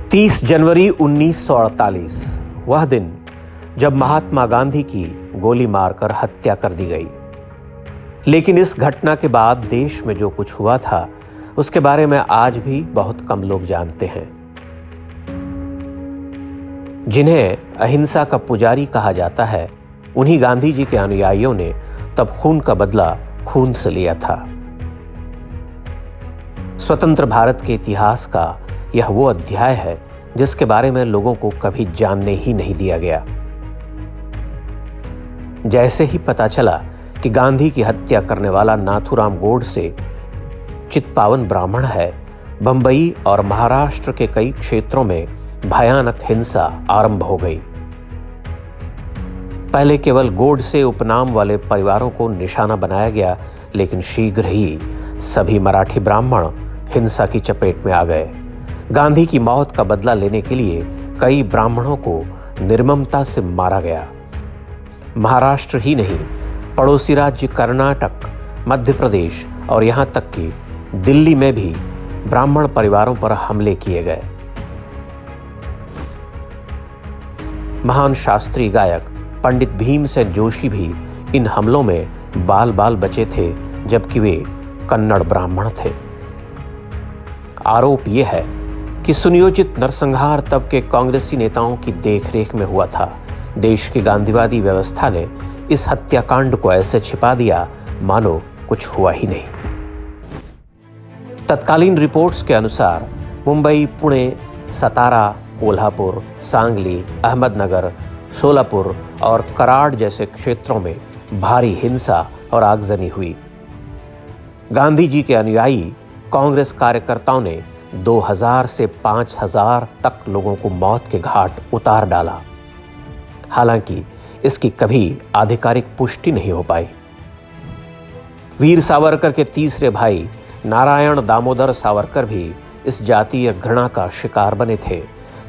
30 जनवरी 1948 वह दिन जब महात्मा गांधी की गोली मारकर हत्या कर दी गई। लेकिन इस घटना के बाद देश में जो कुछ हुआ था उसके बारे में आज भी बहुत कम लोग जानते हैं। जिन्हें अहिंसा का पुजारी कहा जाता है, उन्हीं गांधी जी के अनुयायियों ने तब खून का बदला खून से लिया था। स्वतंत्र भारत के इतिहास का यह वो अध्याय है जिसके बारे में लोगों को कभी जानने ही नहीं दिया गया। जैसे ही पता चला कि गांधी की हत्या करने वाला नाथूराम गोडसे चित्पावन ब्राह्मण है, बंबई और महाराष्ट्र के कई क्षेत्रों में भयानक हिंसा आरंभ हो गई। पहले केवल गोडसे उपनाम वाले परिवारों को निशाना बनाया गया, लेकिन शीघ्र ही सभी मराठी ब्राह्मण हिंसा की चपेट में आ गए। गांधी की मौत का बदला लेने के लिए कई ब्राह्मणों को निर्ममता से मारा गया। महाराष्ट्र ही नहीं, पड़ोसी राज्य कर्नाटक, मध्य प्रदेश और यहां तक कि दिल्ली में भी ब्राह्मण परिवारों पर हमले किए गए। महान शास्त्रीय गायक पंडित भीमसेन जोशी भी इन हमलों में बाल बाल बचे थे, जबकि वे कन्नड़ ब्राह्मण थे। आरोप यह है कि सुनियोजित नरसंहार तब के कांग्रेसी नेताओं की देखरेख में हुआ था। देश की गांधीवादी व्यवस्था ने इस हत्याकांड को ऐसे छिपा दिया मानो कुछ हुआ ही नहीं। तत्कालीन रिपोर्ट्स के अनुसार मुंबई, पुणे, सतारा, कोल्हापुर, सांगली, अहमदनगर, सोलापुर और कराड़ जैसे क्षेत्रों में भारी हिंसा और आगजनी हुई। गांधी जी के अनुयायी कांग्रेस कार्यकर्ताओं ने 2000 से 5000 तक लोगों को मौत के घाट उतार डाला। हालांकि इसकी कभी आधिकारिक पुष्टि नहीं हो पाई। वीर सावरकर के तीसरे भाई नारायण दामोदर सावरकर भी इस जातीय घृणा का शिकार बने थे।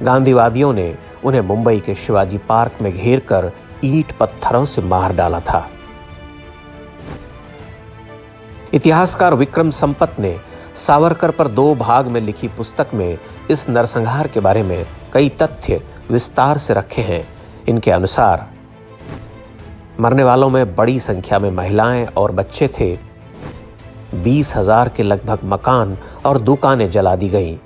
गांधीवादियों ने उन्हें मुंबई के शिवाजी पार्क में घेरकर ईंट पत्थरों से मार डाला था। इतिहासकार विक्रम संपत ने सावरकर पर 2 भाग में लिखी पुस्तक में इस नरसंहार के बारे में कई तथ्य विस्तार से रखे हैं। इनके अनुसार मरने वालों में बड़ी संख्या में महिलाएं और बच्चे थे। 20,000 के लगभग मकान और दुकानें जला दी गईं।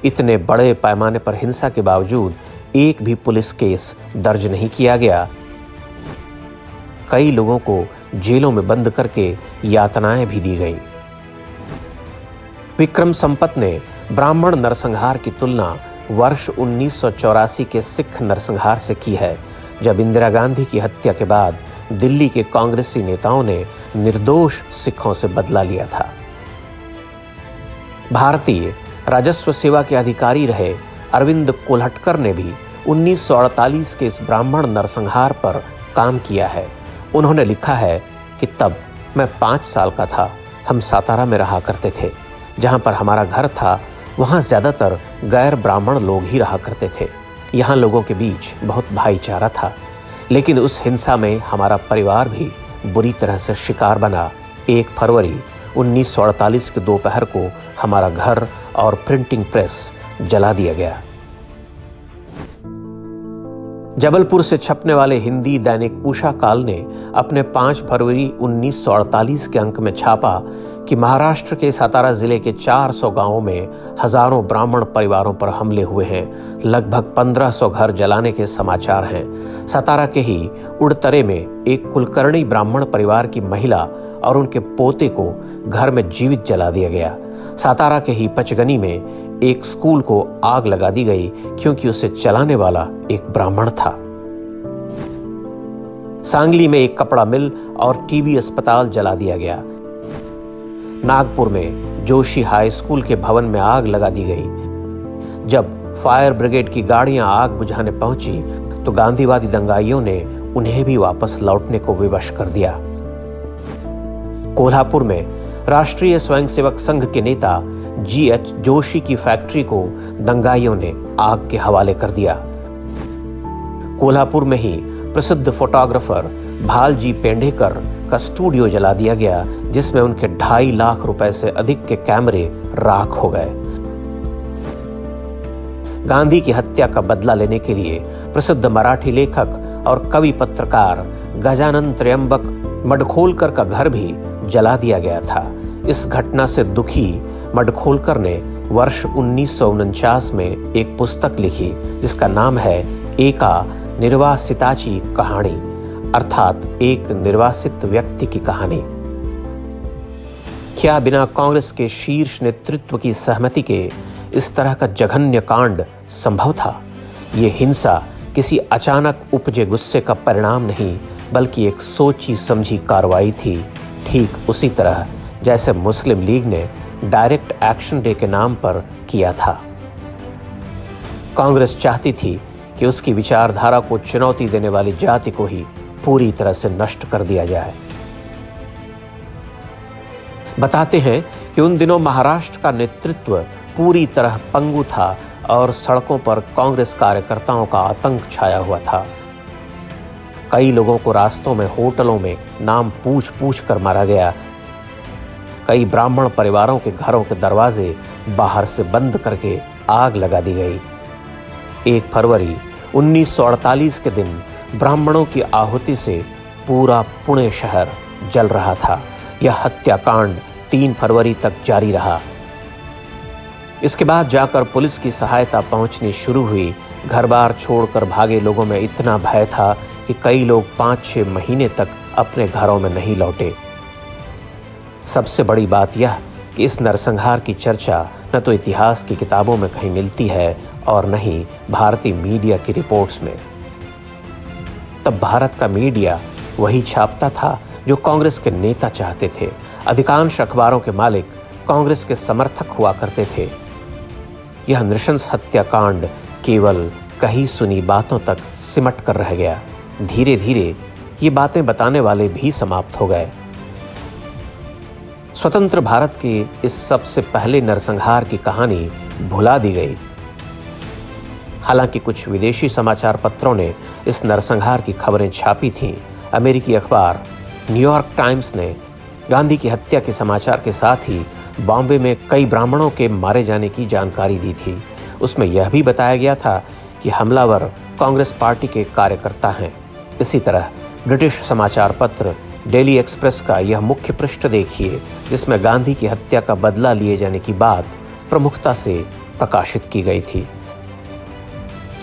इतने बड़े पैमाने पर हिंसा के बावजूद एक भी पुलिस केस दर्ज नहीं किया गया। कई लोगों को जेलों में बंद करके यातनाएं भी दी गईं। विक्रम संपत ने ब्राह्मण नरसंहार की तुलना वर्ष 1984 के सिख नरसंहार से की है, जब इंदिरा गांधी की हत्या के बाद दिल्ली के कांग्रेसी नेताओं ने निर्दोष सिखों से बदला लिया था। भारतीय राजस्व सेवा के अधिकारी रहे अरविंद कोल्हटकर ने भी 1948 के इस ब्राह्मण नरसंहार पर काम किया है। उन्होंने लिखा है कि तब मैं 5 साल का था। हम सातारा में रहा करते थे। जहां पर हमारा घर था वहां ज्यादातर गैर ब्राह्मण लोग ही रहा करते थे। यहाँ लोगों के बीच बहुत भाईचारा था, लेकिन उस हिंसा में हमारा परिवार भी बुरी तरह से शिकार बना। 1 फरवरी 1948 के दोपहर को हमारा घर और प्रिंटिंग प्रेस जला दिया गया। जबलपुर से छपने वाले हिंदी दैनिक उषा काल ने अपने 5 फरवरी 1948 के अंक में छापा कि महाराष्ट्र के सतारा जिले के 400 गांवों में हजारों ब्राह्मण परिवारों पर हमले हुए हैं। लगभग 1500 घर जलाने के समाचार हैं। सतारा के ही उड़तरे में एक कुलकर्णी ब्राह्मण परिवार की महिला और उनके पोते को घर में जीवित जला दिया गया। सातारा के ही पचगनी में एक स्कूल को आग लगा दी गई क्योंकि उसे चलाने वाला एक ब्राह्मण था। सांगली में एक कपड़ा मिल और टीबी अस्पताल जला दिया गया। नागपुर में जोशी हाई स्कूल के भवन में आग लगा दी गई। जब फायर ब्रिगेड की गाड़ियां आग बुझाने पहुंची तो गांधीवादी दंगाइयों ने उन्हें भी वापस लौटने को विवश कर दिया। कोल्हापुर में राष्ट्रीय स्वयंसेवक संघ के नेता GH जोशी की फैक्ट्री को दंगाइयों ने आग के हवाले कर दिया। कोल्हापुर में ही प्रसिद्ध फोटोग्राफर भालजी पेंढेकर का स्टूडियो जला दिया गया, जिसमें उनके 2.5 लाख रुपए से अधिक के कैमरे राख हो गए। गांधी की हत्या का बदला लेने के लिए प्रसिद्ध मराठी लेखक और कवि पत्रकार गजानन त्र्यंबक मडखोलकर का घर भी जला दिया गया था। इस घटना से दुखी मडखोलकर ने वर्ष 1949 में एक पुस्तक लिखी जिसका नाम है एका निर्वासिताची कहानी, अर्थात एक निर्वासित व्यक्ति की कहानी। क्या बिना कांग्रेस के शीर्ष नेतृत्व की सहमति के इस तरह का जघन्य कांड संभव था? ये हिंसा किसी अचानक उपजे गुस्से का परिणाम नहीं, बल्कि एक सोची समझी कार्रवाई थी, ठीक उसी तरह जैसे मुस्लिम लीग ने डायरेक्ट एक्शन डे के नाम पर किया था। कांग्रेस चाहती थी कि उसकी विचारधारा को चुनौती देने वाली जाति को ही पूरी तरह से नष्ट कर दिया जाए। बताते हैं कि उन दिनों महाराष्ट्र का नेतृत्व पूरी तरह पंगु था और सड़कों पर कांग्रेस कार्यकर्ताओं का आतंक छाया हुआ था। कई लोगों को रास्तों में, होटलों में नाम पूछ पूछ कर मारा गया। कई ब्राह्मण परिवारों के घरों के दरवाजे बाहर से बंद करके आग लगा दी गई। 1 फरवरी 1948 के दिन ब्राह्मणों की आहुति से पूरा पुणे शहर जल रहा था। यह हत्याकांड 3 फरवरी तक जारी रहा। इसके बाद जाकर पुलिस की सहायता पहुंचनी शुरू हुई। घर बार छोड़कर भागे लोगों में इतना भय था कि कई लोग 5-6 महीने तक अपने घरों में नहीं लौटे। सबसे बड़ी बात यह कि इस नरसंहार की चर्चा न तो इतिहास की किताबों में कहीं मिलती है और न ही भारतीय मीडिया की रिपोर्ट्स में। तब भारत का मीडिया वही छापता था जो कांग्रेस के नेता चाहते थे। अधिकांश अखबारों के मालिक कांग्रेस के समर्थक हुआ करते थे। यह नृशंस हत्याकांड केवल कही सुनी बातों तक सिमट कर रह गया। धीरे धीरे ये बातें बताने वाले भी समाप्त हो गए। स्वतंत्र भारत के इस सबसे पहले नरसंहार की कहानी भुला दी गई। हालांकि कुछ विदेशी समाचार पत्रों ने इस नरसंहार की खबरें छापी थीं। अमेरिकी अखबार न्यूयॉर्क टाइम्स ने गांधी की हत्या के समाचार के साथ ही बॉम्बे में कई ब्राह्मणों के मारे जाने की जानकारी दी थी। उसमें यह भी बताया गया था कि हमलावर कांग्रेस पार्टी के कार्यकर्ता हैं। इसी तरह ब्रिटिश समाचार पत्र डेली एक्सप्रेस का यह मुख्य पृष्ठ देखिए, जिसमें गांधी की हत्या का बदला लिए जाने की बात प्रमुखता से प्रकाशित की गई थी।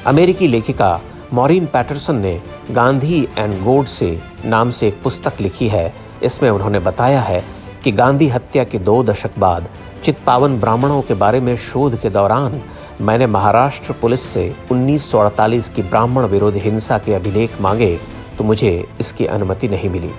अमेरिकी लेखिका मॉरीन पैटरसन ने गांधी एंड गोडसे नाम से एक पुस्तक लिखी है। इसमें उन्होंने बताया है कि गांधी हत्या के 2 दशक बाद चित्पावन ब्राह्मणों के बारे में शोध के दौरान मैंने महाराष्ट्र पुलिस से 1948 की ब्राह्मण विरोधी हिंसा के अभिलेख मांगे तो मुझे इसकी अनुमति नहीं मिली।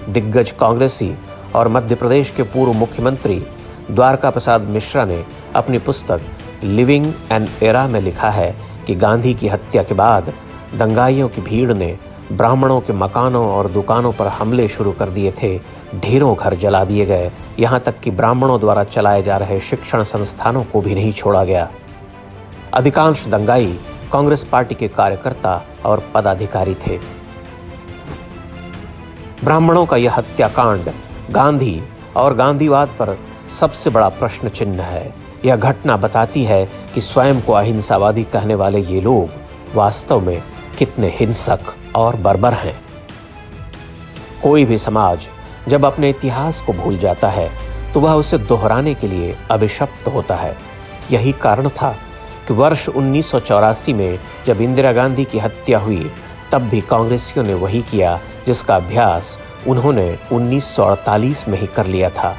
दिग्गज कांग्रेसी और मध्य प्रदेश के पूर्व मुख्यमंत्री द्वारका प्रसाद मिश्रा ने अपनी पुस्तक लिविंग एन एरा में लिखा है कि गांधी की हत्या के बाद दंगाइयों की भीड़ ने ब्राह्मणों के मकानों और दुकानों पर हमले शुरू कर दिए थे। ढेरों घर जला दिए गए। यहाँ तक कि ब्राह्मणों द्वारा चलाए जा रहे शिक्षण संस्थानों को भी नहीं छोड़ा गया। अधिकांश दंगाई कांग्रेस पार्टी के कार्यकर्ता और पदाधिकारी थे। ब्राह्मणों का यह हत्याकांड गांधी और गांधीवाद पर सबसे बड़ा प्रश्न चिन्ह है। यह घटना बताती है कि स्वयं को अहिंसावादी कहने वाले ये लोग वास्तव में कितने हिंसक और बर्बर हैं। कोई भी समाज जब अपने इतिहास को भूल जाता है तो वह उसे दोहराने के लिए अभिशप्त होता है। यही कारण था कि वर्ष 1984 में जब इंदिरा गांधी की हत्या हुई तब भी कांग्रेसियों ने वही किया जिसका अभ्यास उन्होंने 1948 में ही कर लिया था।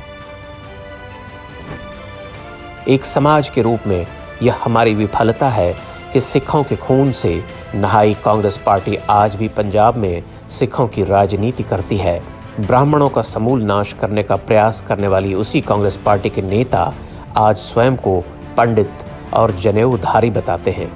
एक समाज के रूप में यह हमारी विफलता है कि सिखों के खून से नहाई कांग्रेस पार्टी आज भी पंजाब में सिखों की राजनीति करती है। ब्राह्मणों का समूल नाश करने का प्रयास करने वाली उसी कांग्रेस पार्टी के नेता आज स्वयं को पंडित और जनेऊधारी बताते हैं।